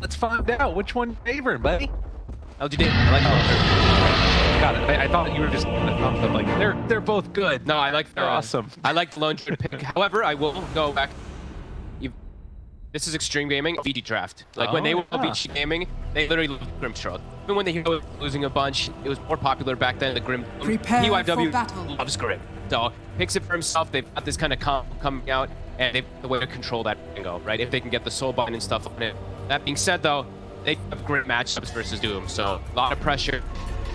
Let's find out which one you're favoring, buddy. LGD. I like them. Got it. I thought you were just gonna thump them. Like they're both good. No, I like They're awesome. I like the lone druid pick. However, I will go back. This is Xtreme Gaming, VG Draft. Like when they were VG Gaming, they literally loved Grimstrode. Even when the hero was losing a bunch, it was more popular back then. The Grim PYW loves Grim. So picks it for himself. They've got this kind of comp coming out, and they've the way to control that go, right? If they can get the soulbind and stuff on it. That being said, though, they have Grim matchups versus Doom, so a lot of pressure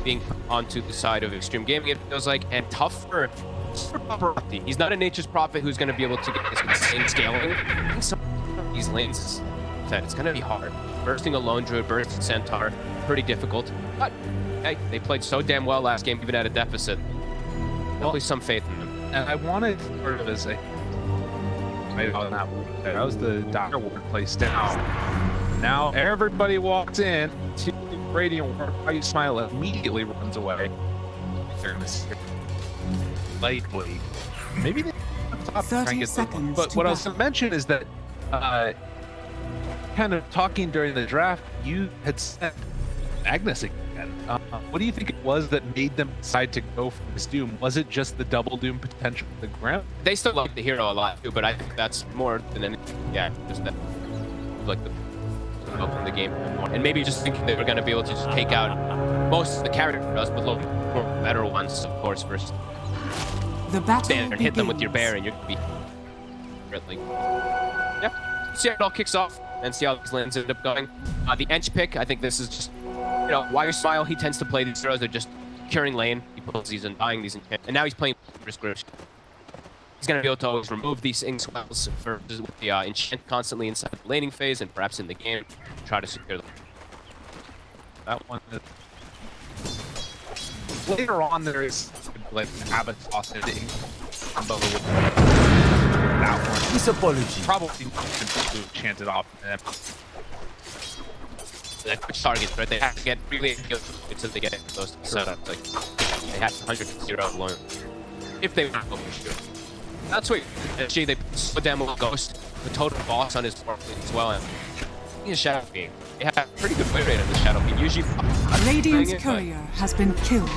being put onto the side of Xtreme Gaming, it feels like, and tough for Paparazzi. He's not a Nature's Prophet who's going to be able to get this insane scaling. These lanes, it's going to be hard. Bursting a Lone Druid, bursting Centaur, pretty difficult. But hey, they played so damn well last game, even at a deficit. Definitely some faith in them. And I wanted sort of as a that was the Dire Ward place down. Now everybody walks in to Radiant Ward. How you smile immediately runs away. Fairness, lightly. Maybe they top 30 seconds. But what I was going to mention is that. Kind of talking during the draft, you had sent Magnus again. What do you think it was that made them decide to go for this Doom? Was it just the double Doom potential of the Grim? They still like the hero a lot too, but I think that's more than anything. Yeah, just that, like the from the game, and maybe just thinking they were going to be able to just take out most of the characters, but look for better ones, of course, versus the battle stand there and hit them with your bear, and you're gonna be like. Yeah, see how it all kicks off and see how these lands end up going. The Ench pick, I think this is just, you know, why you smile, he tends to play these heroes, they're just curing lane. He pulls these and dying these enchant. And now he's playing risk Grish. He's going to be able to always remove these Inkswells for the enchant constantly inside the laning phase and perhaps in the game, try to secure them. That one. Later on, there is like Abbott toss into combo with that one. His apology. Probably chanted off. That quick targets, right? They have to get really good until they get those setups. Like they have 100-0 alone if they want to go for sure. That's sweet. Actually, they slow down with Ghost, the total boss on his floor as well. And he's a Shadow Fiend. They have a pretty good win rate on the Shadow Fiend. Usually, Radiant's courier has been killed.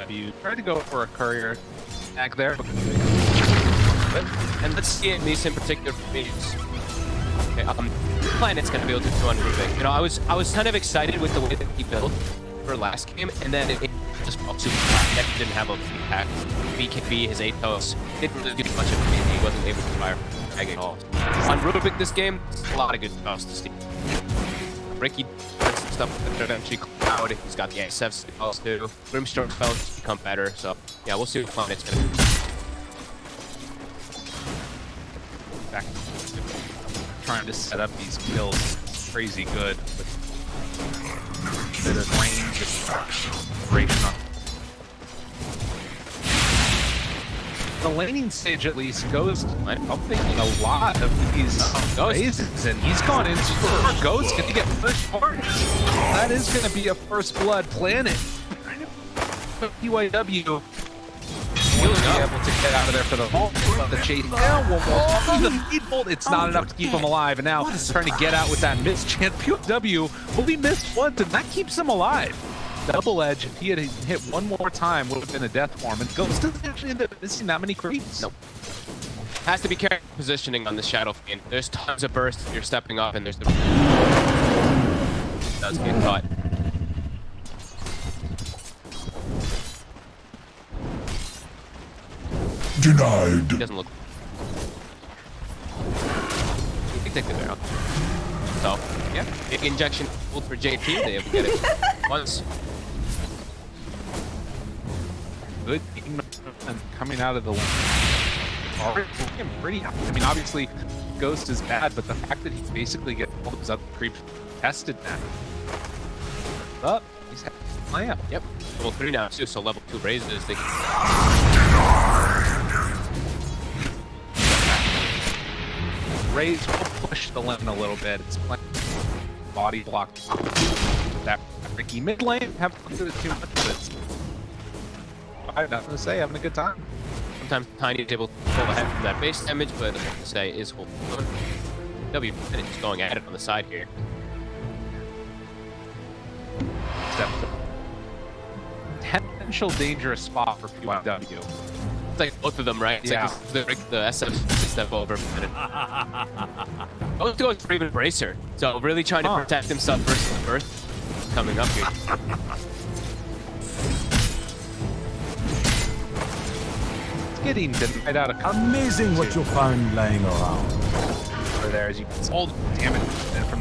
You tried to go for a courier back there. And let's see these in particular means. Okay, Planet's gonna be able to do on Rubik. You know, I was kind of excited with the way that he built for last game, and then it just felt super flat. He didn't have a pack. BKB, his Atos, didn't really do much of anything. He wasn't able to fire tag at all. On Rubik this game, a lot of good stuff to see. Ricky does some stuff that eventually cloud. He's got the SF spells too. Grimstorm spells become better, so yeah, we'll see what Planet's gonna do. Back trying to set up these kills crazy good with bit of range and duration on. The laning stage at least goes taking a lot of these phases, and he's gone into for Ghost gonna get pushed hard. That is gonna be a first blood Planet. PYW will be able to get out of there for the vault. The chase down the feed bolt. It's not enough to keep him alive, and now trying to get out with that mischance. PYW will be missed once, and that keeps him alive. Double Edge, if he had hit one more time, would have been a death form, and Ghost doesn't actually end up missing that many creeps. Nope. Has to be careful positioning on the Shadow Fiend. There's tons of bursts if you're stepping up, and there's the does get caught. Denied. He doesn't look. He can take the barrel. So, yeah, big injection pulled for JT. They have to get it once. Good and coming out of the lane. Already pretty high. I mean, obviously, Ghost is bad, but the fact that he's basically getting all of his other creeps tested now. Up, he's had a plan. Yep. Level 3 now too, so level 2 raises. They Raise will push the lane a little bit. It's playing body block. That Ricky mid lane haven't looked at it too much, but it's I have nothing to say. Having a good time. Sometimes Tiny is able to pull ahead from that base damage, but I have to say is holding. W just going at it on the side here. Potential dangerous spot for PYW. It's like both of them, right? It's Yeah. like the SF step over. Both goes for even bracer. So really trying to protect himself versus the burst coming up here. It's getting denied out of Amazing what you find laying around. over there as you can all the damage from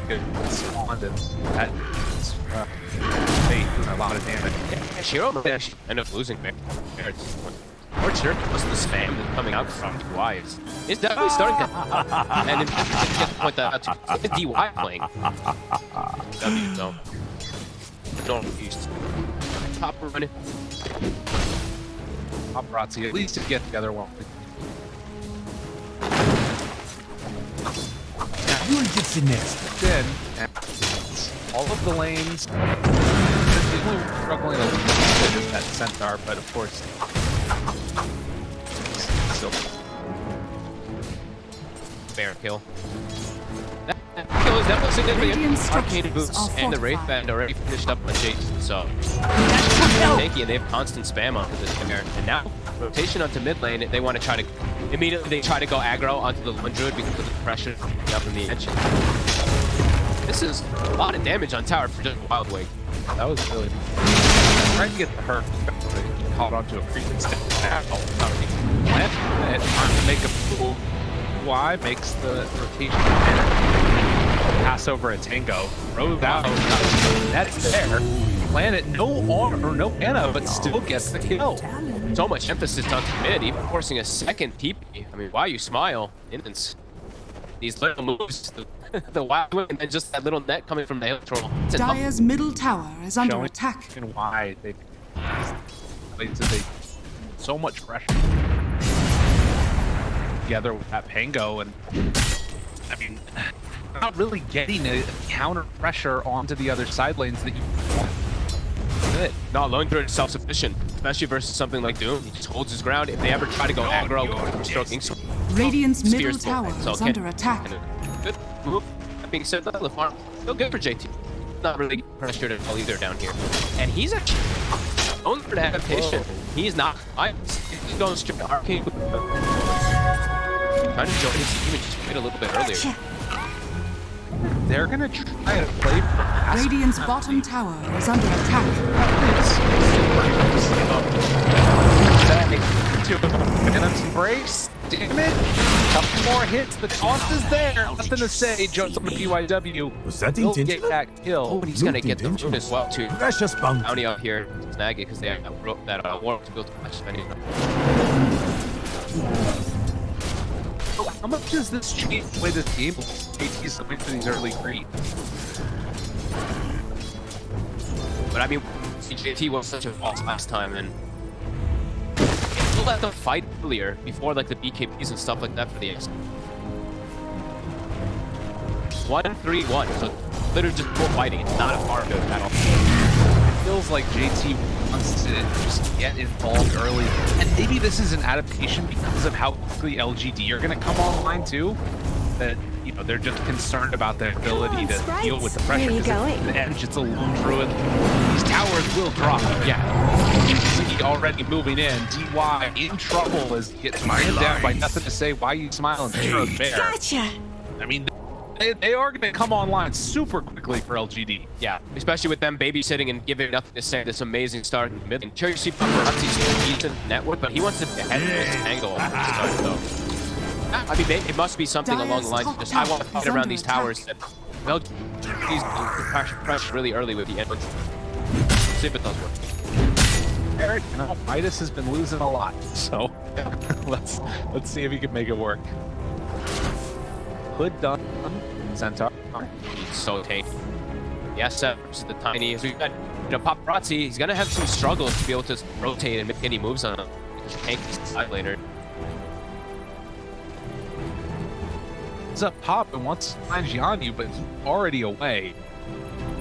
good spawned and that a lot of damage. Yeah, Shiro might actually end up losing there. Or Shiro was the spam that's coming out from DY. It's definitely starting to and then get to point that out too. It's DY playing. W, so don't use top running. Paparazzi at least to get the other one. You will get the next. Then and all of the lanes. Struggling a little bit with that centaur, but of course, still Fair kill. That kill is definitely significant. Radiant Arcane structures boots are and the Wraith fortified. Band already finished up on Jason, so tanky, and they have constant spam onto this here. And now rotation onto mid lane. They want to try to immediately they try to go aggro onto the Lone Druid because of the pressure up in the edge. This is a lot of damage on tower for just Wild Wake. that was really trying to get the hurt. Caught onto a creeping stick. And trying to make a fool. Y makes the rotation pass over a tango. Throws out. That's there. Planet no armor or no mana, but still gets the kill. So much emphasis on mid, even forcing a second TP. I mean, why you smile? Instance. These little moves, the Wild Wake, and then just that little net coming from the hill troll. It's enough. Dire's middle tower is under Showing attack. and why they so much pressure together with that Pango, and I mean, not really getting a counter pressure onto the other side lanes that you want. Good. No, Lone Druid is self-sufficient, especially versus something like Doom. He just holds his ground. If they ever try to go aggro with stroking, Radiant's middle Spears tower so is okay. under attack. Good move. That being said, the farm still good for JT. Not really pressured at all either down here. And he's actually own for adaptation. He's not. He's going straight to Arcane. Trying to join his team and just wait a little bit earlier. They're gonna try to play for passive. Radiant's bottom tower is under attack. Venom's embrace, damage, couple more hits, the cost is there, nothing to say, jumps on the PYW, Was that will get intentional? that kill. Oh, and he's gonna get the rune as well too. Precious bounty. Bounty up here, snag it because they have that warp to build too much spending. So how much does this change the way this game looks? KT's going for these early creeps. But I mean, JT was such a boss last time, and we'll let them fight earlier before like the BKBs and stuff like that for the X. 1-3-1, so literally just full fighting. It's not a hard mode at all. It feels like JT wants to just get involved early, and maybe this is an adaptation because of how quickly LGD are going to come online too. That they're just concerned about their ability to deal with the pressure. Where are you 'cause at going? the edge, it's a lone druid. These towers will drop. Yeah. DPC already moving in. DY in trouble as he gets pinned down by nothing to say. Why you smiling? Zero bear. Gotcha. I mean, they are going to come online super quickly for LGD. Yeah, especially with them babysitting and giving nothing to say. This amazing start in the mid. And sure, you see Paparazzi's a decent network, but he wants to head this angle at the start, though. I mean, it must be something along the lines of just, I want to fight around these towers. That these pressure really early with the end. See if it does work. Eric, Midas has been losing a lot, so let's see if he can make it work. Hood done. Centaur. He's so tanky. The SF versus the tiny. So we've got, Paparazzi. He's gonna have some struggles to be able to rotate and make any moves on him. Tank side laner. He's up top and wants to find Gianni, but he's already away.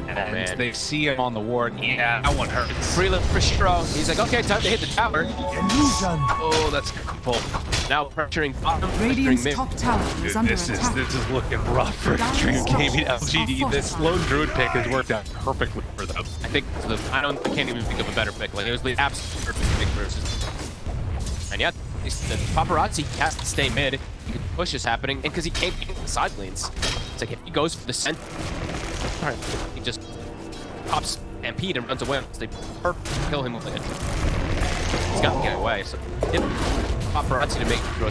And man. they see him on the ward. Yeah, that one hurts. Free look for Shiro. He's like, okay, time to hit the tower. Illusion. Oh, that's painful. Now pressuring bottom, pressuring Radiant's mid. top tower is under This attack. is looking rough for Xtreme Gaming LGD. This lone druid pick has worked out perfectly for them. I think I can't even think of a better pick. Like, it was the absolute perfect pick versus. And yeah, the paparazzi has to stay mid. You can push is happening, and because he can't get in the side lanes. It's like if he goes for the center, he just pops Stampede and runs away. They perfectly kill him with it. He's got to get away. So paparazzi to make the throw.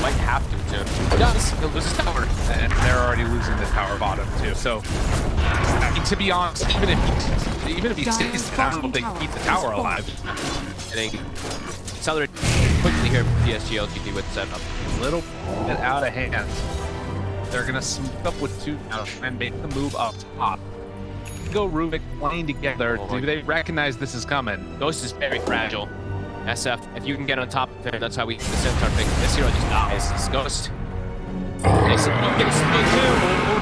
Might have to soon. He does. He'll lose his tower. And they're already losing the tower bottom too. So, I mean, to be honest, even if he stays, I don't know if they can keep the tower alive. I think accelerate quickly here for PSG.LGD with setup. A little bit out of hand. They're gonna smoke up with 2 now and make the move up top. Go Rubik playing together. Do they recognize this is coming? Ghost is very fragile. SF, if you can get on top of him, that's how we get the Centaur pick. This hero just dies. This Ghost. They said he gets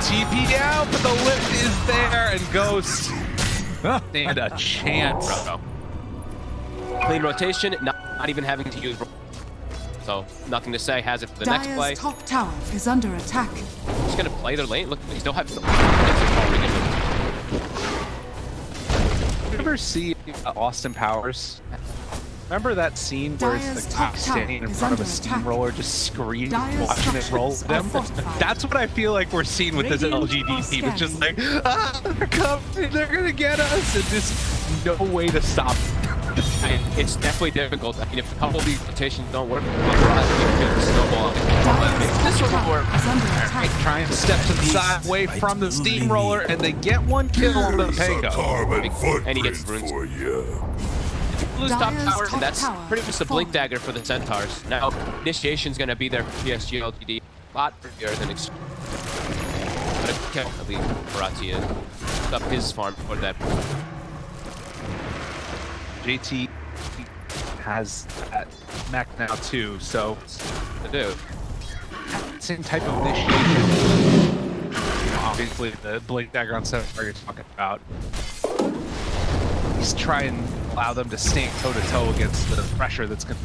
TP out, but the lift is there, and Ghost stand a chance. Clean rotation, not even having to use. So nothing to say. Has it for the next play. Dire's top tower is under attack. Just gonna play their lane. Look, they still have. You ever see Austin Powers? Remember that scene where it's Dire's the top guy standing in tower front of a is under attack. steamroller just screaming, Dire's watching it roll structures them? are fortified. That's what I feel like we're seeing with this Radiant LGD are team. It's just like, scanning. they're coming, they're gonna get us, and just no way to stop. It's definitely difficult. I mean, if a couple of these rotations don't work, it's snowball. This one will work. Is under attack. Trying to step to the side away from the steamroller, and they get one kill on the Pango. And he gets runes. for you. Lose top Dire's tower, top and that's tower pretty much the is blink falling. dagger for the Centaurs. Now, initiation's gonna be there for PSG.LGD. A lot earlier than Xtreme. But at least Paparazzi is up his farm for that. JT has that mech now too, so To do. same type of initiation. Obviously, the blink dagger on Centaur you're talking about. He's trying to allow them to stand toe to toe against the pressure that's going to.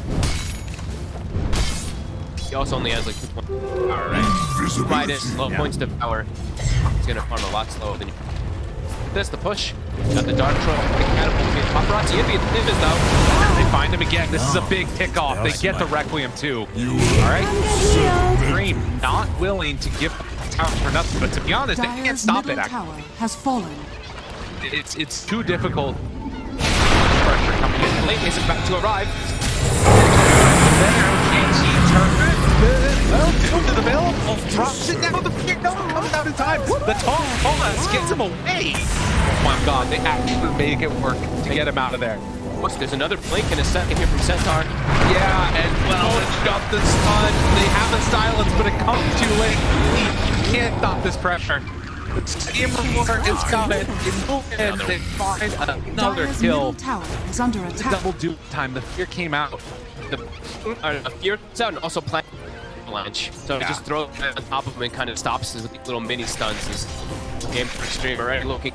He also only has like 2 points of power, right? Brightest, low points to power. He's gonna farm a lot slower than you. This, the push. Got the Dark Troll. Paparazzi Indian pivot though. They find him again. This is a big pickoff. They get the Requiem too. All right. Xtreme not willing to give the tower for nothing, but to be honest, they can't Dire's stop middle it. tower has fallen. It's too difficult. Pressure coming in. Link is about to arrive. To the middle, drops it down the pick. No, comes out in time. The Thomas gets him away. Oh my god, they actually make it work to get him out of there. There's another blink in a second here from Centaur. Yeah, and well, it's got the stun. They have the silence, but it comes too late. You can't stop this pressure. The steamroller is coming. And they find another Dire's kill. middle tower is under attack. Double dupe time. The fear came out. The fear out and also plant avalanche. So Yeah. just throw it on top of him and kind of stops his little mini stuns. This game for Xtreme already looking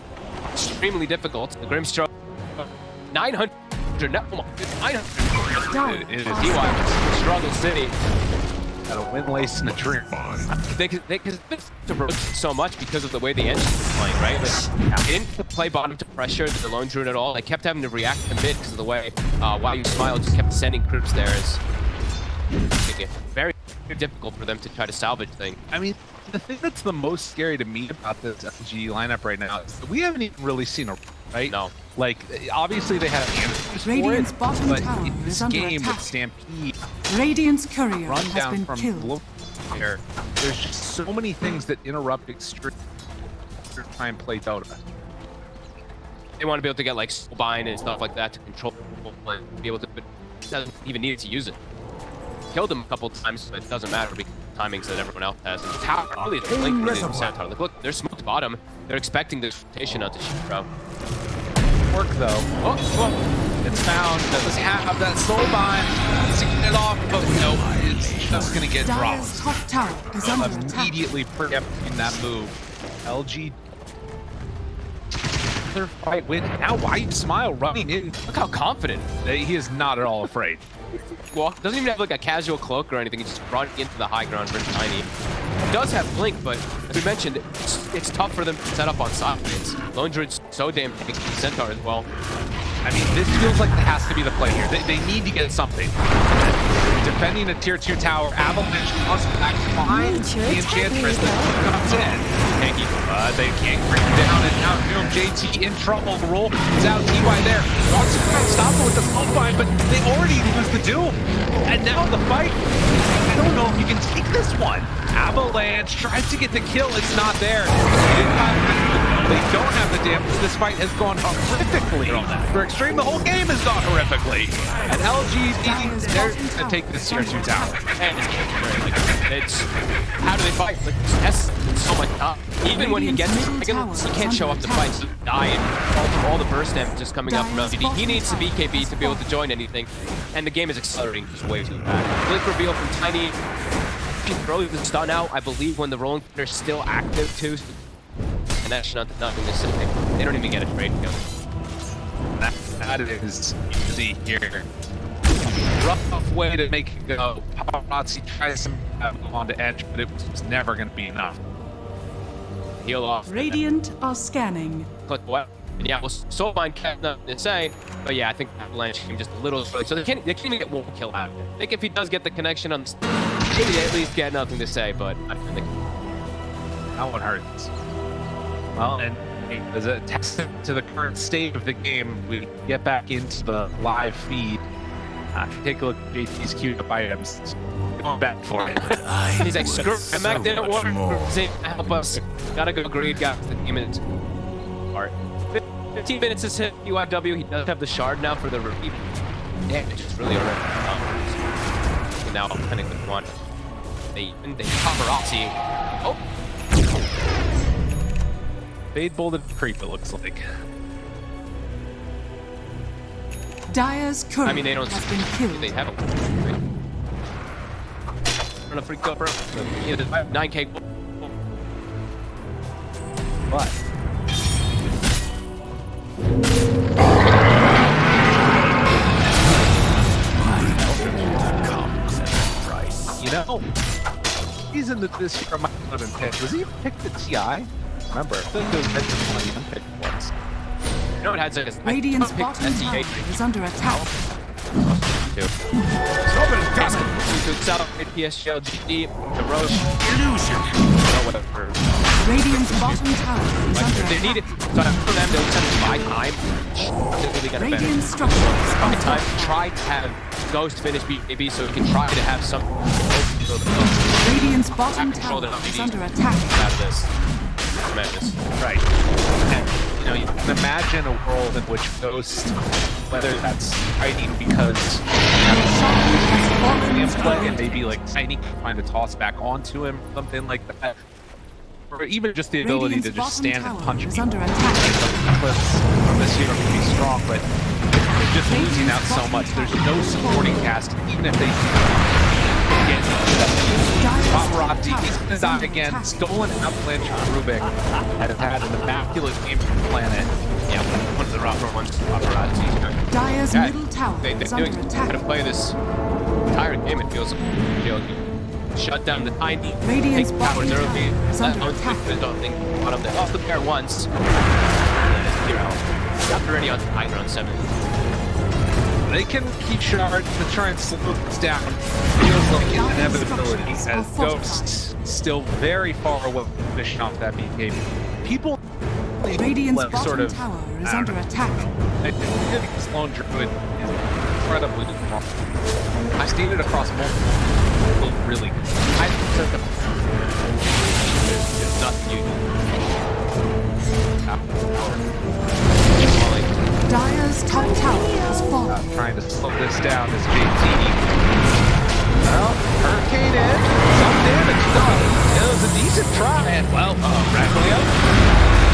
extremely difficult. The Grimstroke 900. No, 900. It is DY struggle city. Got a win lace and a dream. They to rotate so much because of the way the engine was playing, right? Like, they didn't play bottom to pressure the lone druid at all. They kept having to react to mid because of the way While You Smile just kept sending creeps there. Is very difficult for them to try to salvage things. I mean, the thing that's the most scary to me about this LG lineup right now is that we haven't even really seen a right. No. Like, obviously they have answers Radiant's for it, bottom but tower in is this under game attack. with Stampede, Radiant's courier run has down been from killed. there, there's just so many things that interrupt Xtreme to try and play Dota. They want to be able to get like bind and stuff like that to control and be able to, but doesn't even need to use it. Killed him a couple times, but it doesn't matter because of the timings that everyone else has. And how really the blink really in Centaur. Like, look, they're smoked bottom. They're expecting this rotation onto Shiro. Work though. Oh, it's found. Does have that soul bind to get it off, but no, it's just gonna get Dire's dropped. top tower is under attack. Immediately preempting that move. LG another fight win. Now why you smile running in? Look how confident. He is not at all afraid. Doesn't even have like a casual cloak or anything. He's just running into the high ground very tiny. He does have blink, but as we mentioned, it's tough for them to set up on side lanes. Lone Druid's so damn tanky. Centaur as well. I mean, this feels like that has to be the play here. They need to get something. Defending a tier 2 tower, Avalanche must back behind the Enchantress that comes in. Tanky, they can't bring him down, and now JT in trouble. The roll is out. TY there. Wants to try and stop it with the slow bind, but they already lose the Doom. And now the fight. I don't know if you can take this one. Avalanche tries to get the kill. It's not there. They don't have the damage. This fight has gone horrifically. For Xtreme, the whole game has gone horrifically. And LGD, they're going to take this tier 2 tower. And it's how do they fight? Like, that's so much up. Even when he gets dragons, he can't show up to fight, so die, and all the burst damage just coming up from LGD. He needs the BKB to be able to join anything, and the game is accelerating just way too fast. Blink reveal from Tiny. He throws the stun out, I believe, when the rolling thunder is still active too. And that's nothing to say. They don't even get a trade kill. That is easy here. Rough way to make it go. Paparazzi tries to move on to edge, but it was just never going to be enough. Heal off. Radiant are scanning. Click what? And yeah, well, Soulbind can't nothing to say, but yeah, I think Avalanche came just a little early, so they can't even get one kill out of it. I think if he does get the connection on the maybe at least get nothing to say, but I think that one hurts. Well, and as a testament to the current state of the game, we get back into the live feed. Take a look at JT's queued up items. Going back for it. He's like, screw it, Mac didn't want to help us. Gotta go greed, guys. The game is part. 15 minutes is hit UIW. He does have the shard now for the repeat. Damage is really already. Now I'm kind of good one. They paparazzi. Oh. Fade bolted creep, it looks like. Dire's courier I mean, they don't. has been killed. They have a. Run a free go, bro. 9K. What? You know, reason that this year might have been picked was he picked the TI. Remember, I think it was mentioned when he unpicked once. You know what had said? Radiant's bottom tower is under attack. PSG.LGD, the Roche. Illusion. Radiant's bottom tower is under They need it. attack. So for them, they'll send it by time. They're really gonna benefit. Radiant structures By are time, fortified. try to have Ghost finish BKB so we can try to have some. Radiant's bottom tower is under attack. Out of this. Tremendous. Right. And, you know, you can imagine a world in which Ghost, whether that's fighting because him play and maybe like Tiny can find a toss back onto him, something like that. Or even just the ability to just stand and punch is people. under attack. The clips from this year can be strong, but they're just losing out so much. There's no supporting cast, even if they get Paparazzi, he's gonna die again. Stolen Avalanche from Rubik has had an immaculate game from the planet. Yeah, one of the rougher ones, Paparazzi. Dire's Yeah, middle tower they're is under doing attack. how to play this entire game. It feels, you know, shut down the Tiny, Radiant's take towers bottom early, tower is let under Lone attack. Druid don't think one of them off the pair once. And then it's 0. Got already on high ground 7. They can keep shards to try and slow this down. Feels like an inevitability as Ghost still very far away from finishing off that BKB. People Radiant's like, bottom sort of tower is I don't under know. attack. I think this Lone Druid is incredibly strong. I've seen it across multiple really good. I think that It's nothing you Dire's top tower has fallen. trying to slow this down as JT. Well, Hurricane in, some damage done. It was a decent try, and well, Racklio,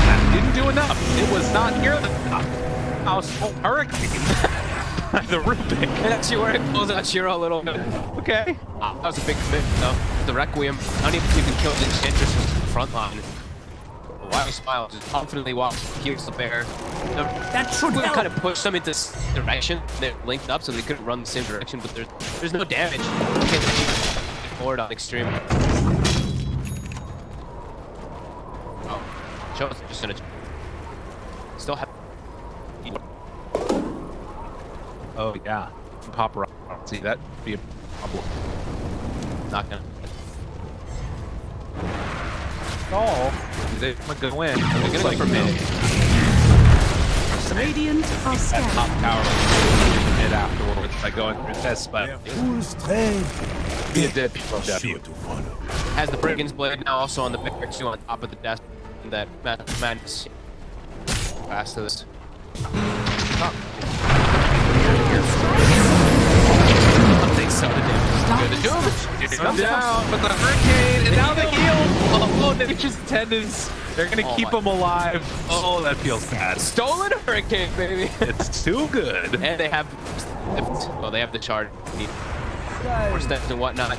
that didn't do enough. It was not near the top. Hurricane by the Rubik. And that's where it pulls out Shiro a little bit. Okay. That was a big commit, though. The Requiem, not even killed the Enchantress was the front line. Why you smile? Just confidently walk, heals the bear. That should We help. kind of pushed them into this direction. They're linked up, so they couldn't run the same direction. But there's no damage. You can't forward on Xtreme. Oh, Joe's just gonna still have. Oh yeah, paparazzi. That'd be a problem. Not gonna. Oh, they're gonna go in. They're gonna go for mid. Radiant are Top scared. tower mid afterwards by going through this, but Who's trade? be a dead Sure POW. to follow. Has the Brigand's Blade now also on the bear too on top of the desk. That madness. Fast to this. They sell the damage. The damage. Come down, but the hurricane, and now the heal. Oh, Nature's Attendants. They're gonna keep them alive. Oh, that feels bad. Stolen Hurricane, baby. It's too good. And they have, well, they have the shard. More steps and whatnot.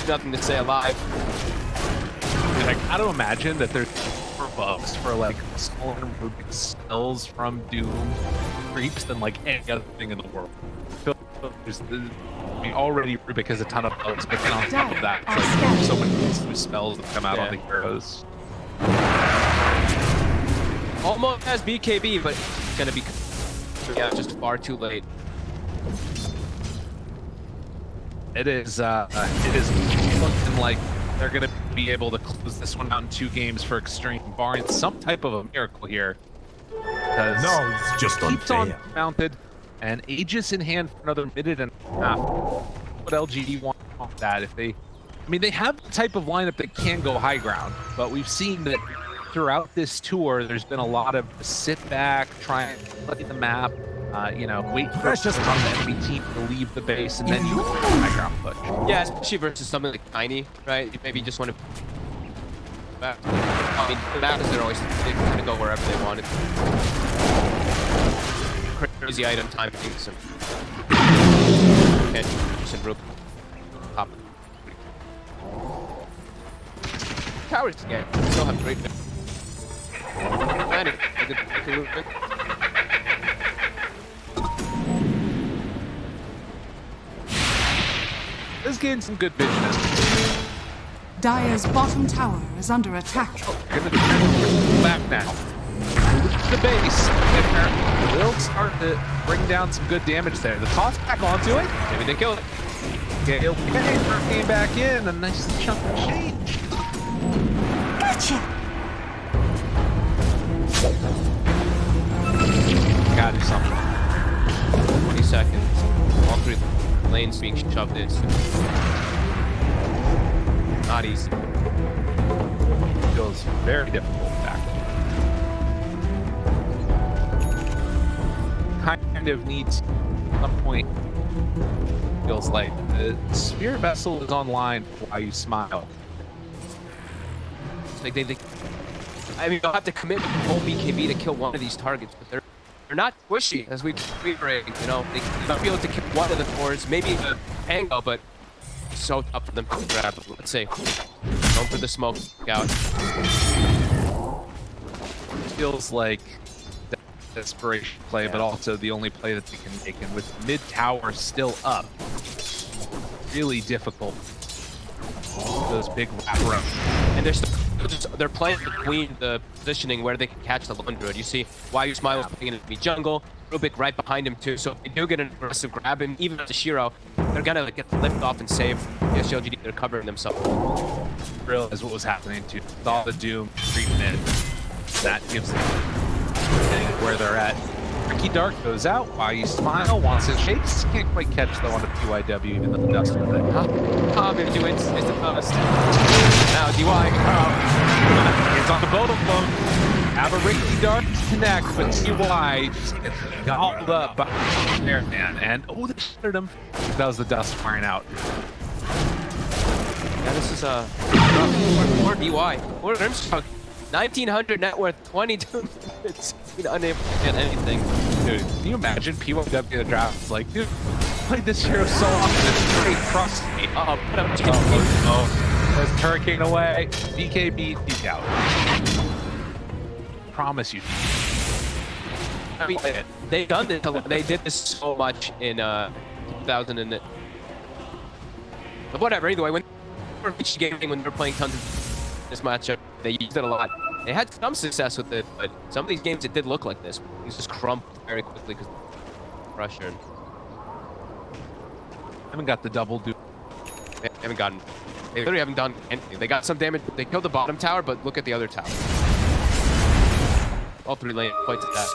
Nothing to say alive. I gotta imagine that there's more bugs for like stolen Rubik spells from Doom creeps than like any other thing in the world. I mean, already Rubik has a ton of bugs, but then on top of that, it's like so many new spells that come out on the heroes. Almost has BKB, but it's gonna be just far too late. It is looking like they're gonna be able to close this one out in 2 games for Xtreme, barring some type of a miracle here. Because No, it's just keeps on unfair. mounted, and Aegis in hand for another minute and a half. What LGD want that if they? I mean, they have the type of lineup that can go high ground, but we've seen that throughout this tour, there's been a lot of sit back, try and play the map, you know, wait for Precious the enemy team to leave the base, and then you high ground push. Yeah, especially versus something like Tiny, right? You maybe just want to. I mean, the map is they're always gonna go wherever they want it. Crazy item timing. So. Okay, just in rope. Top. Towers again. Still have great. Landing. Good movement. This gained some good vision. Dire's bottom tower is under attack. They're gonna turn back now. The base, and will start to bring down some good damage there. The toss back onto it. Maybe they killed it. Gale came back in, a nice chunk of change. Gotcha. Gotta do something. 20 seconds. All 3 lanes being shoved in. Not easy. Feels very difficult back. Kind of needs at some point. Feels like the Spirit Vessel is online while you smile. It's like I mean, they'll have to commit whole BKB to kill one of these targets, but they're not squishy, as we reiterate. You know, they'll be able to kill one of the 4s, maybe the Tango, but it's so tough for them to grab. Let's say, going for the smoke out. Feels like desperation play, but also the only play that they can make. And with mid tower still up, really difficult. Those big wrap-around. And they're playing between the positioning where they can catch the Lone Druid. You see why your Smile is playing in the jungle, Rubik right behind him too. So if they do get an aggressive grab him, even as a Shiro, they're gonna like, get the lift off and save PSG.LGD. They're covering themselves. Realize what was happening to all the Doom treatment. That gives them where they're at. Ricky Dark goes out while you smile, wants it shakes. Can't quite catch though on the PYW, even though the dust with it. Maybe do it. It's the best. Now DY. It's on the boat of them. Have a Ricky Dark connect, but TY just gets gobbled up by there, man. And oh, they shuttered him. That was the dust firing out. Yeah, this is more DY. More Grimstroke. 1900 net worth, 22 minutes. Unable to get anything. Dude, can you imagine PYW the draft? It's like, dude, played this hero so often, it's great, trust me. Put up There's Hurricane away. BKB, peek out. promise you. I mean, they done this. They did this so much in 2000 and but whatever. Either way, when they were gaming, when they were playing tons of this matchup, they used it a lot. They had some success with it, but some of these games it did look like this. Things just crumpled very quickly because pressure. Haven't got the double do. They haven't gotten. They literally haven't done anything. They got some damage. They killed the bottom tower, but look at the other tower. All 3 lane fights at that.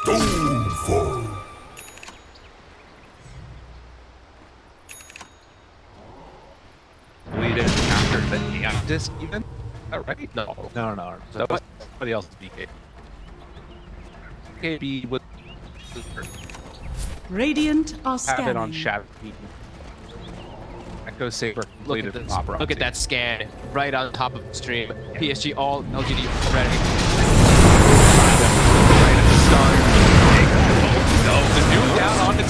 We didn't capture the disc even. All right. No. No. That was somebody else's BK. KB with Radiant are have it on scanning. Shadow. Echo Saber Look completed. at this. Look at that scan right on top of the stream. PSG.LGD ready. Right at the start. No, the dude down on the 2.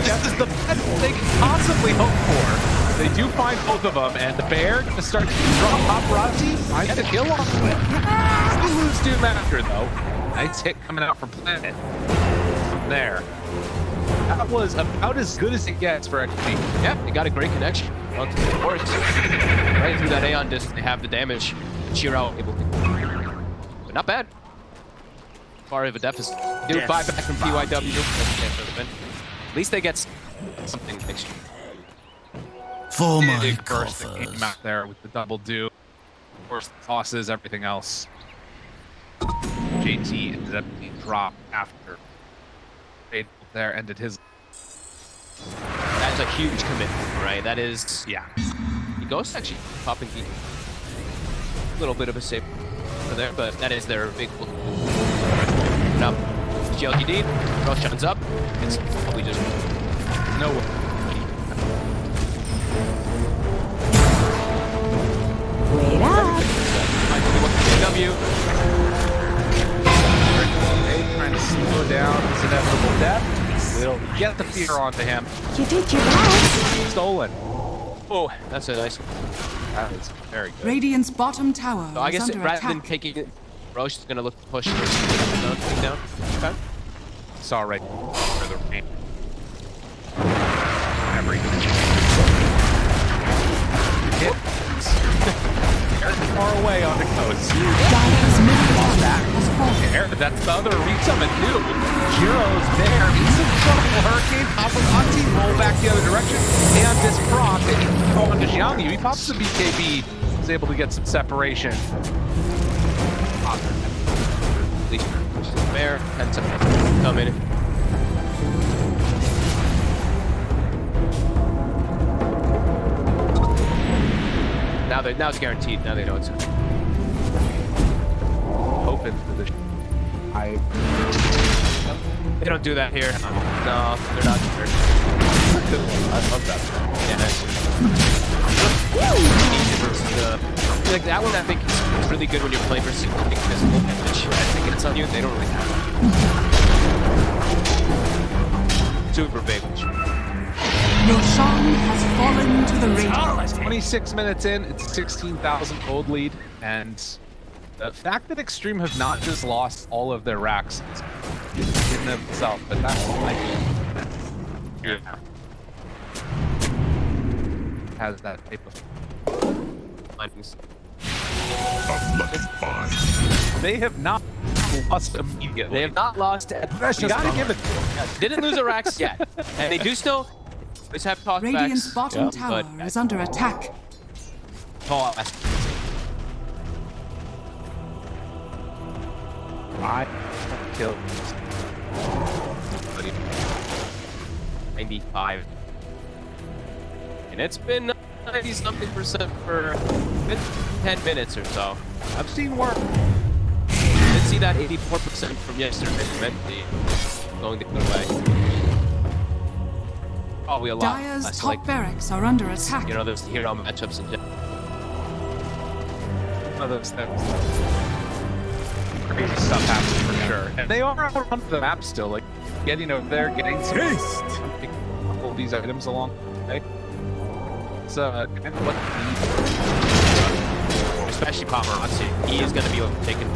That is the best they can possibly hope for. They do find both of them, and the bear gonna start to drop paparazzi. I get a kill off of it. Still lose Doom after though. Nice hit coming out from Planet. From there. That was about as good as it gets for XP. Yeah, they got a great connection. Onto the force. Right through that Aeon disc, they have the damage. Shiro able to. But not bad. Far of a deficit. Do buyback from PYW. At least they get something extra. For my Big burst that coffers. came out there with the double do. Of course, tosses, everything else. JT ended up being dropped after. Fade there ended his. That's a huge commitment, right? That is. Yeah. The Ghost actually popping the. A little bit of a save for there, but that is their big. Now, GLGD, Roshan's up. It's probably just. No way. Wait up. W. Trying to slow down his inevitable death. Will get the fear onto him. You did your best. Stolen. Oh, that's a nice. That is very good. Radiant's bottom tower So I is guess under rather attack. than taking it, Roche is going to look to push take down. Okay. Saw right for the rain. Every hit. Far away on the coast. Dire's middle tower has fallen. There, that's the other resummon too. Jiro's there. He's in trouble. Hurricane, paparazzi, roll back the other direction. And this proc that he can go on to Xiangyu. He pops the BKB. He's able to get some separation. At least fair. 10 seconds. Come in. Now it's guaranteed. Now they know it's Open for the. They don't do that here. No, they're not. I love that. Yeah. Like that one, I think is really good when you're playing versus invisible damage. I think it's on you. They don't really have it. Super big. Roshan has fallen to the Radiant. 26 minutes in, it's 16,000 gold lead, and the fact that Xtreme have not just lost all of their racks in and of itself, but that's like has that type of Findings. they have not lost immediately. They have not lost. You gotta give it. Didn't lose a racks yet, and they do still. Just have talkbacks. Radiant's bottom tower but is under attack. tall. I killed 95. And it's been 90-something% for 10 minutes or so. I've seen work. Did see that 84% from yesterday. Mentally going the good way. Probably a lot. Dire's less top like, barracks are under attack. you know, there's hero matchups in general. One of those things. Crazy stuff happens for sure. And they are out on the map still, like getting over there, getting some taking a couple of these items along. Okay? It's kind of what Especially paparazzi. He is going to be taken.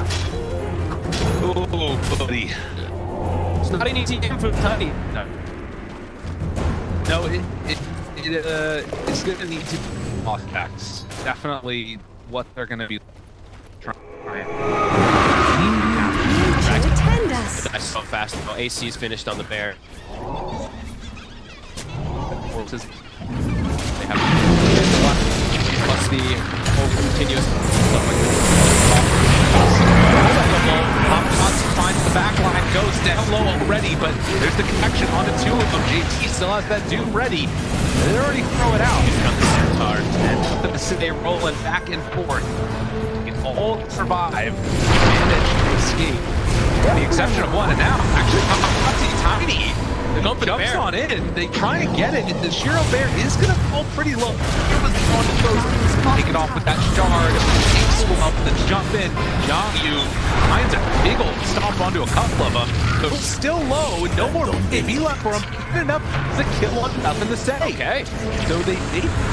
Ooh, Oh, buddy. It's not an easy game for Tiny. No, it's going to need to be off backs. Definitely what they're going to be trying. Attend us. That's so fast. Oh, AC's finished on the bear. They have plus the whole continuous stuff like this. Finds the back line, goes down low already, but there's the connection on the two of them. JT still has that dude ready. They already throw it out. He's got the centaur. And they rolling back and forth. It all survive. Manage to escape. With the exception of one, and now actually Tiny. The jumps on it, and they try to get it, and the Shiro Bear is going to fall pretty low. It was on the coast, take it off with that shard, takes him up, then jump in. Yu finds a big old stomp onto a couple of them. So still low, no more AP left for him. Good enough to kill one, nothing to say. Okay. So they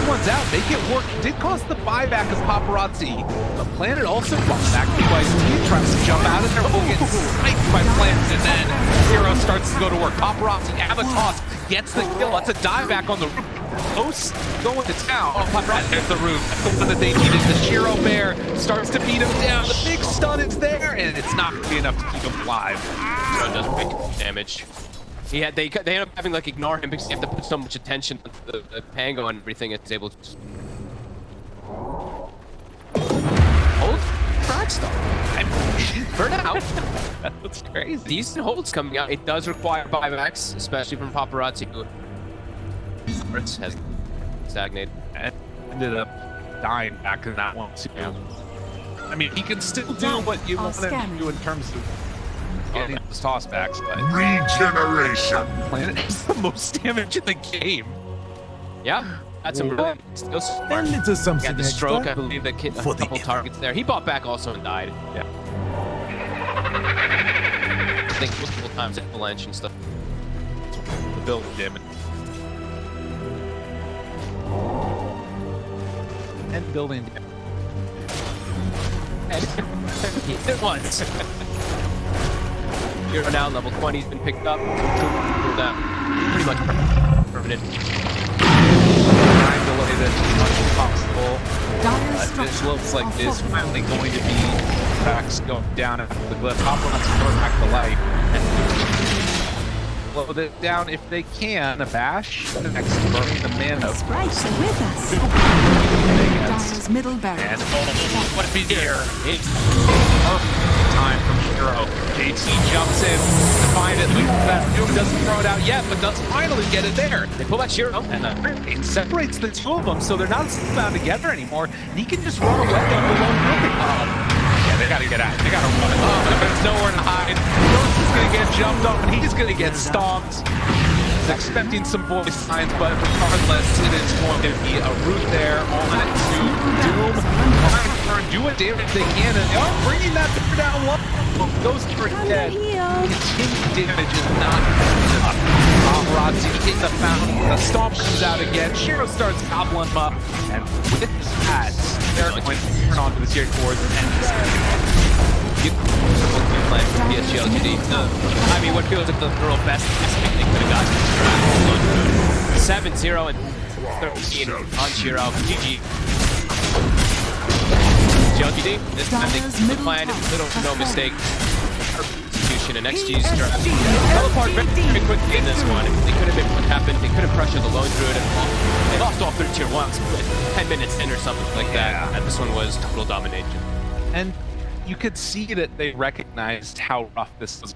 ones out, make it work. It did cost the buyback of Paparazzi, but Planet also bought back twice. He tries to jump out of there, will get sniped by Planet, and then Hero starts to go to work. Paparazzi, Avatos gets the kill. That's a dive back on the roof. Post going to town. Oh, there's the roof. That's the one that they needed. The Shiro Bear starts to beat him down. The big stun is there, and it's not going to be enough to keep him alive. Shiro does big damage. They end up having like ignore him because you have to put so much attention on the Pango and everything. It's able to just hold track stop. For now. That's crazy. Decent holds coming out. It does require buybacks, especially from Paparazzi, who has stagnated. And ended up dying back in that one too. I mean, he can still do what you want him to do in terms of getting those tossbacks, but Regeneration. Planet is the most damage in the game. Yeah, that's some really still smart. Into something Got the stroke, I extra. believe, that hit a couple targets there. He bought back also and died. Yeah. I think multiple times avalanche and stuff. The build damage. And building damage. And he hit it once. Hero now level 20 has been picked up. Pulled out. Pretty much permanent. Trying to delay this as much as possible. This looks like this finally going to be tracks going down after the glyph. Paparazzi going back to life. Slow it down if they can. A bash. The next burning the mana. Sprites are with us. Dyer's middle barrel. And what if he's here? It's perfect time from Shiro. JT jumps in to find it. That Doom doesn't throw it out yet, but does finally get it there. They pull back Shiro. And it separates the two of them, so they're not bound together anymore. And he can just run away on the lone building. Yeah, they gotta get out. They gotta run. But there's nowhere to hide. Rose is gonna get jumped up, and he's gonna get stomped. Expecting some voice signs, but regardless, it is going to be a route there on to Doom. Trying to do what damage they can, and they are bringing that bear down low. Those two are dead. Continued damage is not enough. Paparazzi hit the fountain. The stomp comes out again. Shiro starts gobbling him up, and with that, they're going to turn on to the tier 4s and PSG.LGD. I mean, what feels like the real best they could have gotten. 7-0 and 13 on Shiro. GG. GLGD, this time they planned little no mistake. Execution and XG's draft. Fell apart very quickly in this one. They could have been what happened. They could have pressured the lone druid and they lost all 3 tier 1s with 10 minutes in or something like that. And this one was total domination. And you could see that they recognized how rough this was